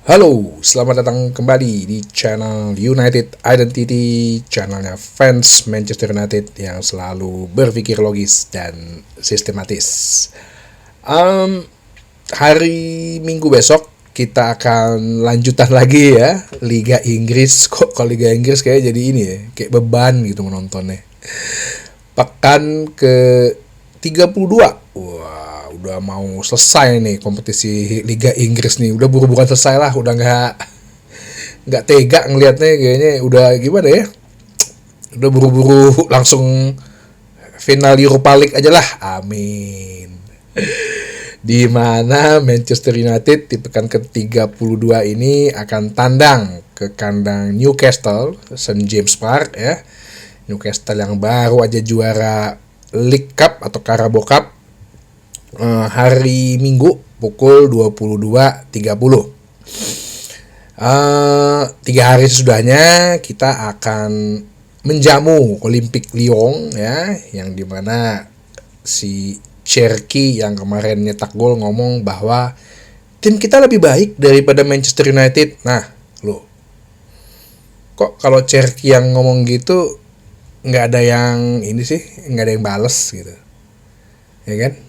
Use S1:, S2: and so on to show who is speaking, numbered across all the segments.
S1: Halo, selamat datang kembali di channel United Identity, channelnya fans Manchester United yang selalu berpikir logis dan sistematis. Um, Hari Minggu besok kita akan lanjutan lagi ya Liga Inggris. Kok kalau Liga Inggris kayak jadi ini ya, kayak beban gitu menontonnya. Pekan ke 32. Wah, udah mau selesai nih kompetisi Liga Inggris nih. Udah buru-buruan selesai lah, udah nggak tega ngelihatnya kayaknya udah gimana ya. Udah buru-buru langsung final Europa League aja lah. Amin. Di mana Manchester United di pekan ke-32 ini akan tandang ke kandang Newcastle St James Park ya. Newcastle yang baru aja juara League Cup atau Carabao Cup hari Minggu pukul 22.30. 3 hari sesudahnya kita akan menjamu Olympique Lyon ya, yang dimana si Cherki yang kemarin nyetak gol ngomong bahwa tim kita lebih baik daripada Manchester United. Nah, lo kok kalau Cherki yang ngomong gitu nggak ada yang ini sih, nggak ada yang bales gitu, ya kan?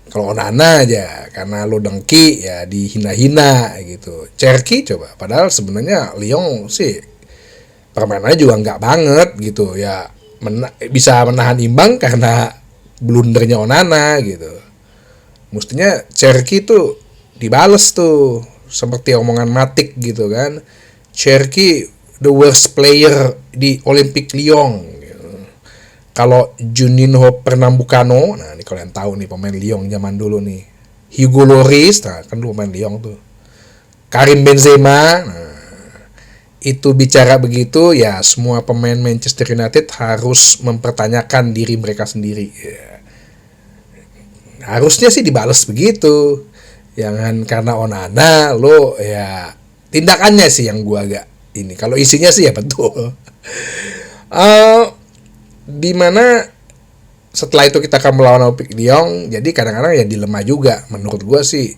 S1: Kalau Onana aja karena lo dengki ya dihina-hina gitu. Cherki coba, padahal sebenarnya Lyon sih permainannya juga nggak banget gitu ya, bisa menahan imbang karena blundernya Onana gitu. Mestinya Cherki tuh dibales tuh seperti omongan Matic gitu kan. Cherki the worst player di Olympique Lyon gitu. Kalau Juninho Pernambucano, nah ini kalau yang tahu nih pemain Lyon zaman dulu nih, Hugo Lloris, nah kan dulu pemain Lyon tuh, Karim Benzema, nah itu bicara begitu ya semua pemain Manchester United harus mempertanyakan diri mereka sendiri ya. Harusnya sih dibales begitu, jangan karena Onana lo ya, tindakannya sih yang gua agak ini. Kalau isinya sih ya betul. Di mana setelah itu kita akan melawan Olympique Lyon, jadi kadang-kadang ya dilema juga menurut gua sih.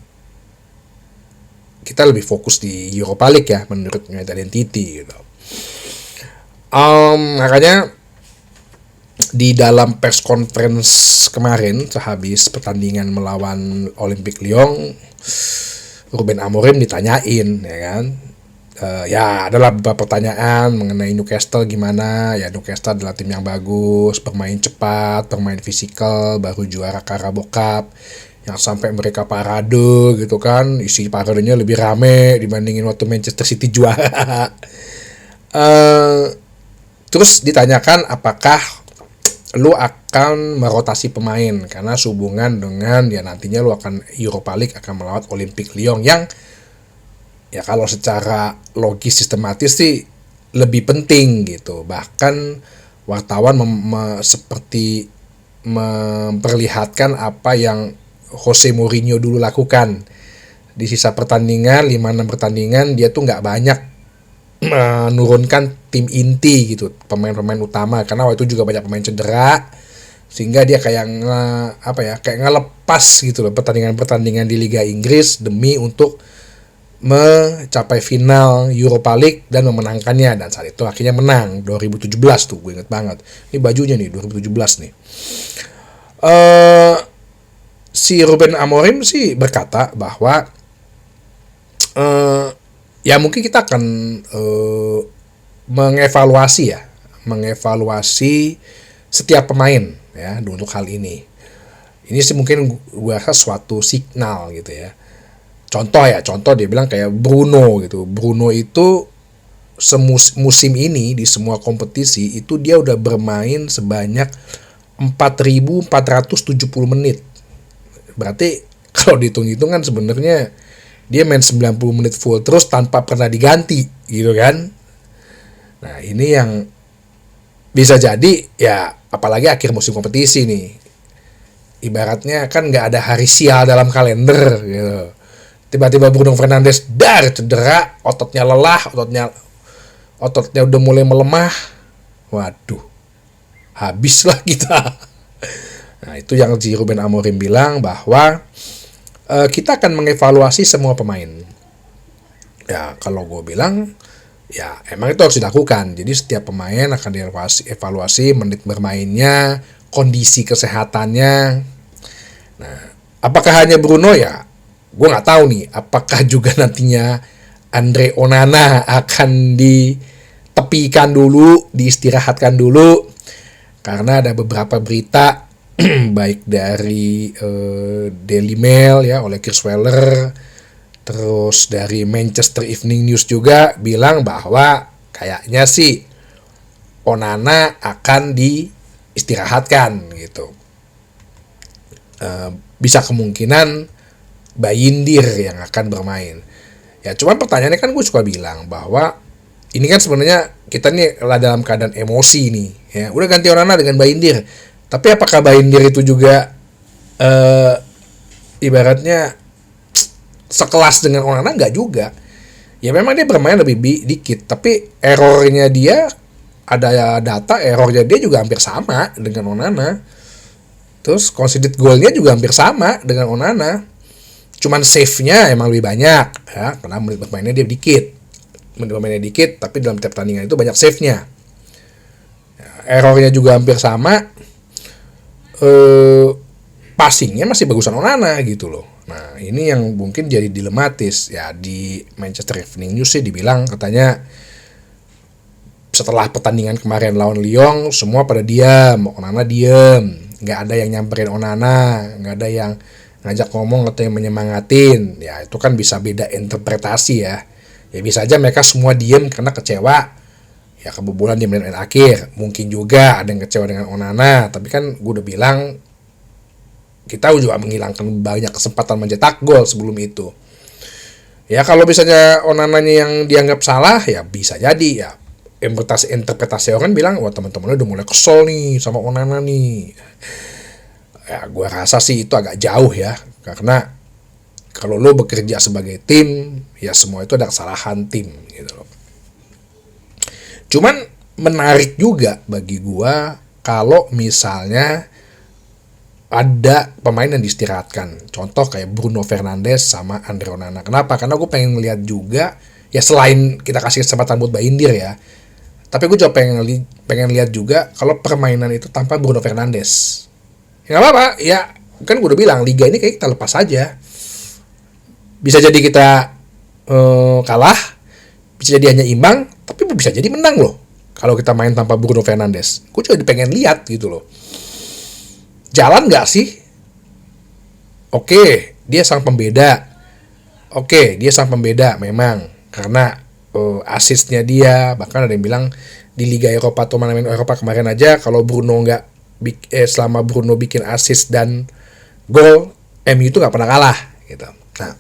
S1: Kita lebih fokus di Europa League ya menurut United Identity gitu. Makanya di dalam press conference kemarin sehabis pertandingan melawan Olympique Lyon, Ruben Amorim ditanyain ya kan, ya adalah beberapa pertanyaan mengenai Newcastle gimana. Ya Newcastle adalah tim yang bagus, bermain cepat, bermain fisikal, baru juara Carabao Cup, yang sampai mereka parade gitu kan, isi paradenya lebih rame dibandingin waktu Manchester City juara. Terus ditanyakan apakah lu akan merotasi pemain karena sehubungan dengan ya nantinya lu akan Europa League akan melawan Olympique Lyon yang ya kalau secara logis sistematis sih lebih penting gitu. Bahkan wartawan seperti memperlihatkan apa yang Jose Mourinho dulu lakukan di sisa pertandingan, 5-6 pertandingan dia tuh nggak banyak menurunkan tim inti gitu, pemain-pemain utama, karena waktu itu juga banyak pemain cedera sehingga dia kayak kayak ngelepas gitu loh pertandingan-pertandingan di Liga Inggris demi untuk mencapai final Europa League dan memenangkannya, dan saat itu akhirnya menang 2017 tuh, gue inget banget. Ini bajunya nih 2017 nih. Si Ruben Amorim sih berkata bahwa ya mungkin kita akan mengevaluasi setiap pemain ya untuk hal ini. Ini sih mungkin gue rasa suatu signal gitu ya. Contoh dia bilang kayak Bruno gitu. Bruno itu musim ini di semua kompetisi itu dia udah bermain sebanyak 4.470 menit. Berarti kalau dihitung-hitung kan sebenarnya dia main 90 menit full terus tanpa pernah diganti gitu kan. Nah ini yang bisa jadi ya, apalagi akhir musim kompetisi nih, ibaratnya kan nggak ada hari sial dalam kalender gitu. Tiba-tiba Bruno Fernandes cedera, ototnya lelah, ototnya udah mulai melemah, waduh habislah kita. Nah itu yang si Ruben Amorim bilang bahwa kita akan mengevaluasi semua pemain. Ya kalau gue bilang ya emang itu harus dilakukan. Jadi setiap pemain akan dievaluasi menit bermainnya, kondisi kesehatannya. Apakah hanya Bruno ya? Gue nggak tahu nih. Apakah juga nantinya Andre Onana akan ditepikan dulu, diistirahatkan dulu? Karena ada beberapa berita baik dari Daily Mail ya oleh Kirsweller, terus dari Manchester Evening News juga bilang bahwa kayaknya sih Onana akan diistirahatkan gitu. Bisa kemungkinan Bayindir yang akan bermain. Ya cuman pertanyaannya kan gue suka bilang bahwa ini kan sebenarnya kita nih lah dalam keadaan emosi nih. Ya udah ganti Onana dengan Bayindir. Tapi apakah Bayindir itu juga ibaratnya sekelas dengan Onana? Nggak juga. Ya memang dia bermain lebih dikit, tapi errornya dia, ada data errornya dia juga hampir sama dengan Onana. Terus conceded goalnya juga hampir sama dengan Onana. Cuman save-nya emang lebih banyak ya, karena menit bermainnya dia dikit. Menit bermainnya dikit, tapi dalam tiap pertandingan itu banyak save-nya. Errornya juga hampir sama. Passingnya masih bagusan Onana gitu loh. Nah ini yang mungkin jadi dilematis ya. Di Manchester Evening News sih dibilang katanya setelah pertandingan kemarin lawan Lyon semua pada diam, Onana diam, nggak ada yang nyamperin Onana, nggak ada yang ngajak ngomong atau yang menyemangatin. Ya itu kan bisa beda interpretasi ya. Ya bisa aja mereka semua diam karena kecewa ya kebobolan di menit akhir. Mungkin juga ada yang kecewa dengan Onana, tapi kan gue udah bilang kita juga menghilangkan banyak kesempatan mencetak gol sebelum itu. Ya kalau misalnya Onananya yang dianggap salah ya bisa jadi ya. Interpretasi orang bilang wah teman-temannya udah mulai kesel nih sama Onana nih. Ya gue rasa sih itu agak jauh ya, karena kalau lo bekerja sebagai tim ya semua itu ada kesalahan tim gitu loh. Cuman menarik juga bagi gue kalau misalnya ada pemain yang diistirahatkan. Contoh kayak Bruno Fernandes sama Andre Onana. Kenapa? Karena gue pengen ngeliat juga ya selain kita kasih kesempatan buat Bayindir ya, tapi gue juga pengen lihat juga kalau permainan itu tanpa Bruno Fernandes. Ya nggak apa-apa, ya kan gue udah bilang liga ini kayak kita lepas aja. Bisa jadi kita kalah, bisa jadi hanya imbang, tapi bisa jadi menang loh kalau kita main tanpa Bruno Fernandes. Gue juga pengen lihat gitu loh. Jalan nggak sih? Oke, dia sang pembeda. Oke, dia sang pembeda memang karena asisnya dia, bahkan ada yang bilang di Liga Eropa atau mana Eropa kemarin aja kalau Bruno selama Bruno bikin asis dan gol, MU itu nggak pernah kalah gitu. Nah,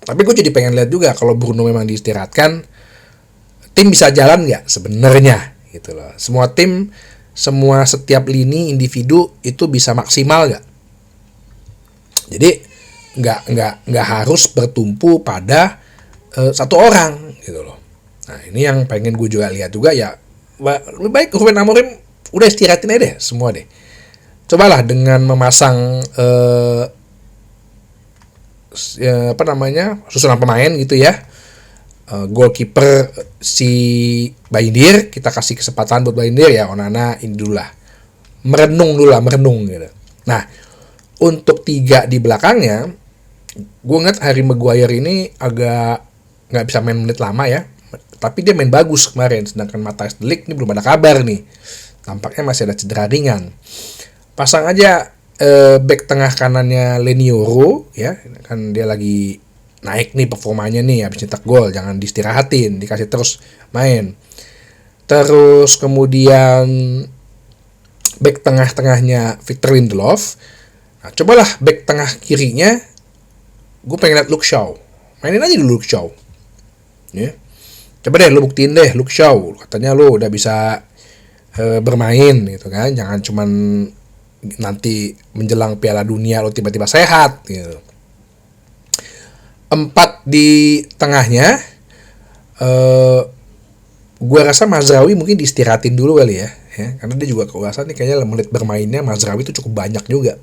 S1: tapi gue jadi pengen lihat juga kalau Bruno memang diistirahatkan, tim bisa jalan nggak sebenarnya gitu loh. Semua tim, setiap lini individu itu bisa maksimal nggak? Jadi nggak harus bertumpu pada satu orang gitu loh. Nah ini yang pengen gue juga lihat juga ya. Lebih baik Ruben Amorim udah istirahatin aja deh semua deh. Cobalah dengan memasang susunan pemain gitu ya. Goalkeeper si Bayindir, kita kasih kesempatan buat Bayindir ya. Onana ini dulu lah, merenung gitu. Nah untuk 3 di belakangnya, gue ngeliat Harry Maguire ini agak nggak bisa main menit lama ya, tapi dia main bagus kemarin. Sedangkan Matthijs de Ligt ini belum ada kabar nih, tampaknya masih ada cedera ringan. Pasang aja back tengah kanannya Lenioro ya, kan dia lagi naik nih performanya nih habis nyetak gol, jangan diistirahatin, dikasih terus main. Terus kemudian back tengah-tengahnya Victor Lindelof. Nah, cobalah back tengah kirinya gue pengen lihat Luke Shaw, mainin aja dulu Luke Shaw ya. Coba deh lu buktiin deh Luke Shaw, katanya lu udah bisa bermain gitu kan, jangan cuman nanti menjelang Piala Dunia lu tiba-tiba sehat gitu. 4 di tengahnya gue rasa Mazraoui mungkin diistirahatin dulu kali ya, karena dia juga keuasan nih kayaknya menit bermainnya Mazraoui itu cukup banyak juga.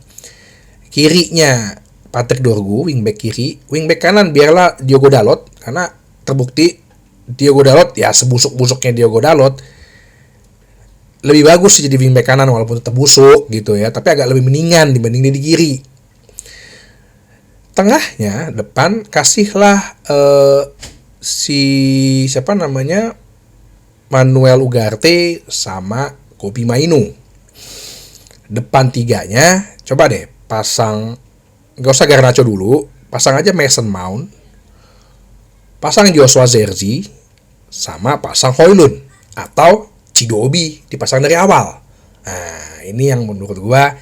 S1: Kirinya Patrick Dorgu, wingback kiri. Wingback kanan biarlah Diogo Dalot, karena terbukti Diogo Dalot ya sebusuk-busuknya Diogo Dalot lebih bagus sih jadi wingback kanan walaupun tetap busuk gitu ya, tapi agak lebih mendingan dibanding dia di kiri. Tengahnya depan kasihlah si siapa namanya Manuel Ugarte sama Kobbie Mainoo. Depan tiganya coba deh pasang, gak usah Garnacho dulu, pasang aja Mason Mount, pasang Joshua Zirkzee, sama pasang Højlund atau Chidobe dipasang dari awal. Nah, ini yang menurut gua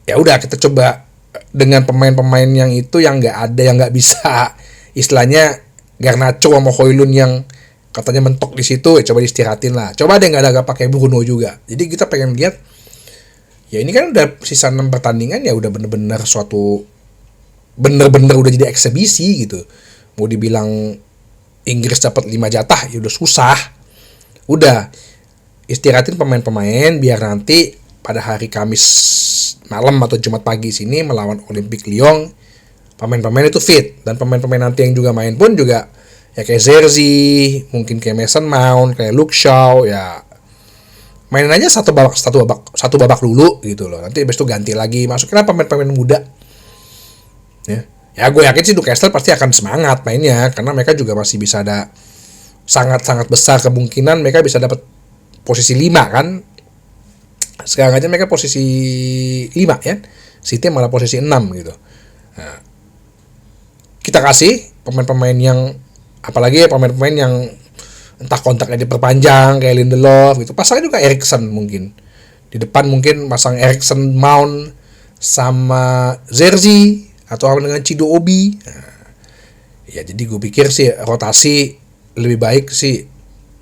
S1: ya udah kita coba dengan pemain-pemain yang itu yang nggak ada, yang nggak bisa istilahnya Garnacho sama Højlund yang katanya mentok di situ, ya coba diistirahatin lah. Coba deh nggak ada pakai Bruno juga. Jadi kita pengen lihat ya ini kan udah sisa 6 pertandingan ya udah bener-bener udah jadi eksebisi gitu. Mau dibilang Inggris dapat 5 jatah ya udah susah. Udah istirahatin pemain-pemain biar nanti pada hari Kamis malam atau Jumat pagi sini melawan Olympique Lyon pemain-pemain itu fit, dan pemain-pemain nanti yang juga main pun juga ya kayak Zirkzee, mungkin kayak Mason Mount, kayak Luke Shaw ya mainin aja satu babak dulu gitu loh. Nanti habis itu ganti lagi, masukin pemain-pemain muda. Ya gue yakin sih Newcastle pasti akan semangat mainnya karena mereka juga masih bisa ada sangat-sangat besar kemungkinan mereka bisa dapat posisi 5 kan. Sekarang aja mereka posisi 5 ya. City malah posisi 6 gitu. Nah, kita kasih pemain-pemain yang apalagi pemain-pemain yang entah kontraknya diperpanjang kayak Lindelof gitu. Pasangnya juga Eriksen mungkin. Di depan mungkin pasang Eriksen, Mount sama Zirkzee atau dengan Chidobe. Nah, ya jadi gue pikir sih rotasi lebih baik sih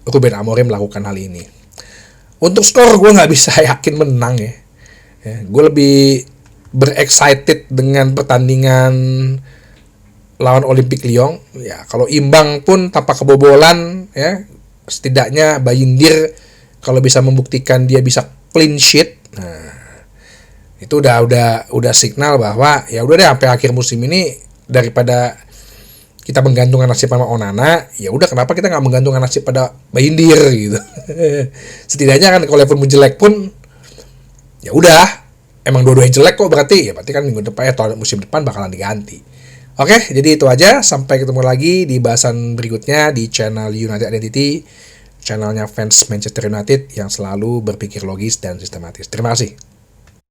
S1: Ruben Amorim melakukan hal ini. Untuk skor gue nggak bisa yakin menang ya. Gue lebih berexcited dengan pertandingan lawan Olympique Lyon. Ya kalau imbang pun tanpa kebobolan ya, setidaknya Bayindir kalau bisa membuktikan dia bisa clean sheet. Nah, itu udah signal bahwa ya udah deh sampai akhir musim ini daripada kita menggantungkan nasib sama Onana, ya udah kenapa kita nggak menggantungkan nasib pada Bayindir gitu. Setidaknya kan kalau Liverpool jelek pun ya udah emang dua-duanya jelek kok berarti kan minggu depan atau musim depan bakalan diganti. Oke, jadi itu aja, sampai ketemu lagi di bahasan berikutnya di channel United Identity, channelnya fans Manchester United yang selalu berpikir logis dan sistematis. Terima kasih.